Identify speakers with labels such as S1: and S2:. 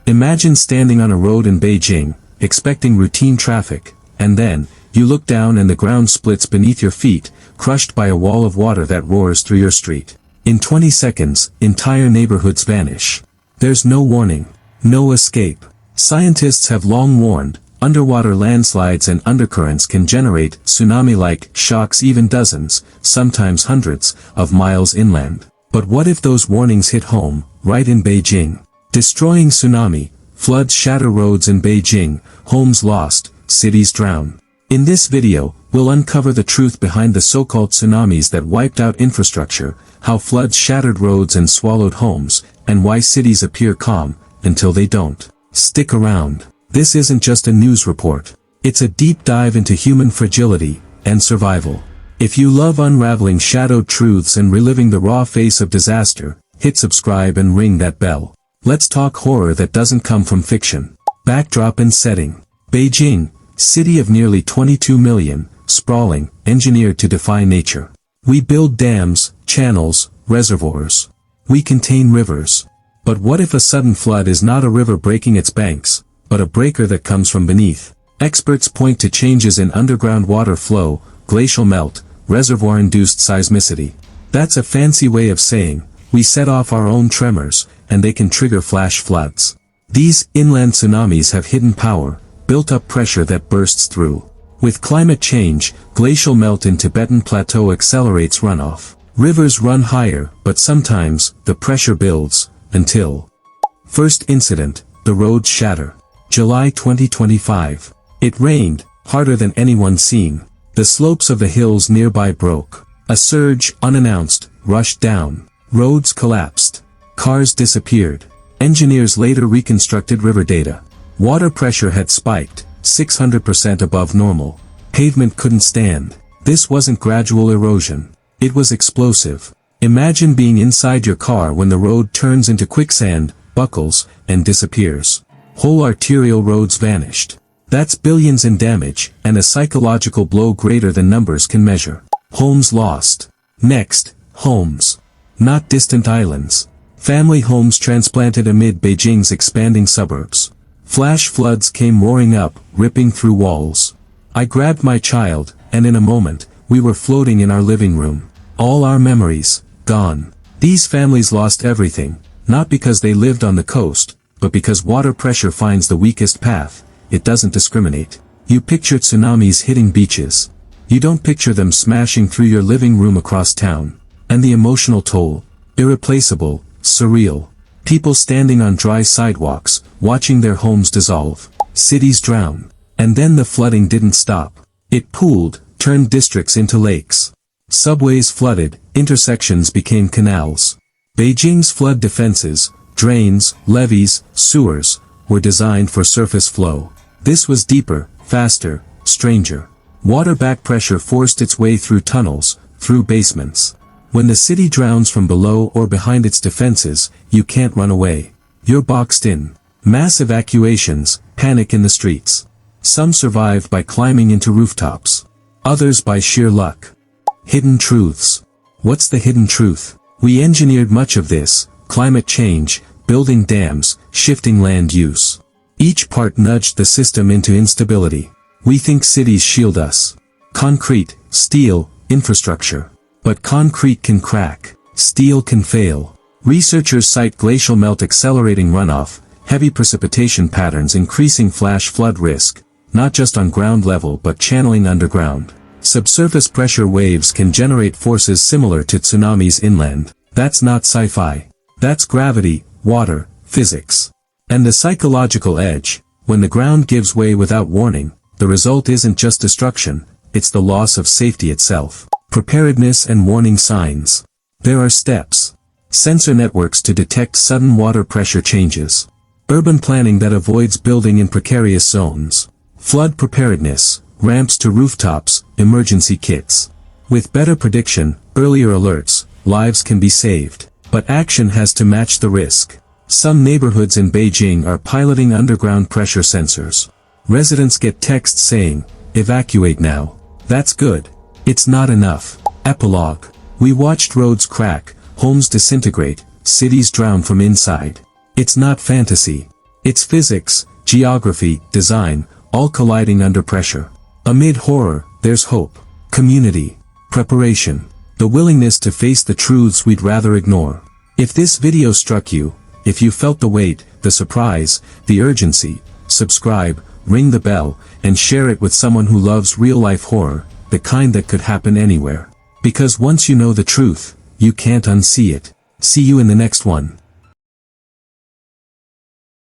S1: Imagine standing on a road in Beijing, expecting routine traffic, and then, you look down and the ground splits beneath your feet, crushed by a wall of water that roars through your street. In 20 seconds, entire neighborhoods vanish. There's no warning. No escape. Scientists have long warned, underwater landslides and undercurrents can generate tsunami-like shocks even dozens, sometimes hundreds, of miles inland. But what if those warnings hit home, right in Beijing? Destroying tsunami, floods shatter roads in Beijing, homes lost, cities drown. In this video, we'll uncover the truth behind the so-called tsunamis that wiped out infrastructure, how floods shattered roads and swallowed homes, and why cities appear calm, until they don't. Stick around. This isn't just a news report. It's a deep dive into human fragility and survival. If you love unraveling shadowed truths and reliving the raw face of disaster, hit subscribe and ring that bell. Let's talk horror that doesn't come from fiction. Backdrop and setting. Beijing, city of nearly 22 million, sprawling, engineered to defy nature. We build dams, channels, reservoirs. We contain rivers. But what if a sudden flood is not a river breaking its banks, but a breaker that comes from beneath? Experts point to changes in underground water flow, glacial melt, reservoir-induced seismicity. That's a fancy way of saying, we set off our own tremors, and they can trigger flash floods. These inland tsunamis have hidden power, built-up pressure that bursts through. With climate change, glacial melt in Tibetan Plateau accelerates runoff. Rivers run higher, but sometimes, the pressure builds, until. First incident, the roads shatter. July 2025. It rained, harder than anyone seen. The slopes of the hills nearby broke. A surge, unannounced, rushed down. Roads collapsed. Cars disappeared. Engineers later reconstructed river data. Water pressure had spiked, 600% above normal. Pavement couldn't stand. This wasn't gradual erosion. It was explosive. Imagine being inside your car when the road turns into quicksand, buckles, and disappears. Whole arterial roads vanished. That's billions in damage, and a psychological blow greater than numbers can measure. Homes lost. Next, homes. Not distant islands. Family homes transplanted amid Beijing's expanding suburbs. Flash floods came roaring up, ripping through walls. I grabbed my child, and in a moment, we were floating in our living room. All our memories, gone. These families lost everything, not because they lived on the coast, but because water pressure finds the weakest path. It doesn't discriminate. You picture tsunamis hitting beaches. You don't picture them smashing through your living room across town. And the emotional toll, irreplaceable, surreal. People standing on dry sidewalks, watching their homes dissolve. Cities drown. And then the flooding didn't stop. It pooled, turned districts into lakes. Subways flooded, intersections became canals. Beijing's flood defenses, drains, levees, sewers, were designed for surface flow. This was deeper, faster, stranger. Water back pressure forced its way through tunnels, through basements. When the city drowns from below or behind its defenses, you can't run away. You're boxed in. Mass evacuations, panic in the streets. Some survived by climbing into rooftops. Others by sheer luck. Hidden truths. What's the hidden truth? We engineered much of this: climate change, building dams, shifting land use. Each part nudged the system into instability. We think cities shield us. Concrete, steel, infrastructure. But concrete can crack. Steel can fail. Researchers cite glacial melt accelerating runoff, heavy precipitation patterns increasing flash flood risk, not just on ground level but channeling underground. Subsurface pressure waves can generate forces similar to tsunamis inland. That's not sci-fi. That's gravity, water, physics. And the psychological edge: when the ground gives way without warning, the result isn't just destruction, it's the loss of safety itself. Preparedness and warning signs. There are steps. Sensor networks to detect sudden water pressure changes. Urban planning that avoids building in precarious zones. Flood preparedness, ramps to rooftops, emergency kits. With better prediction, earlier alerts, lives can be saved. But action has to match the risk. Some neighborhoods in Beijing are piloting underground pressure sensors. Residents get texts saying, "Evacuate now." That's good. It's not enough. Epilogue. We watched roads crack, homes disintegrate, cities drown from inside. It's not fantasy. It's physics, geography, design, all colliding under pressure. Amid horror, there's hope. Community. Preparation. The willingness to face the truths we'd rather ignore. If this video struck you, if you felt the weight, the surprise, the urgency, subscribe, ring the bell, and share it with someone who loves real-life horror, the kind that could happen anywhere. Because once you know the truth, you can't unsee it. See you in the next one.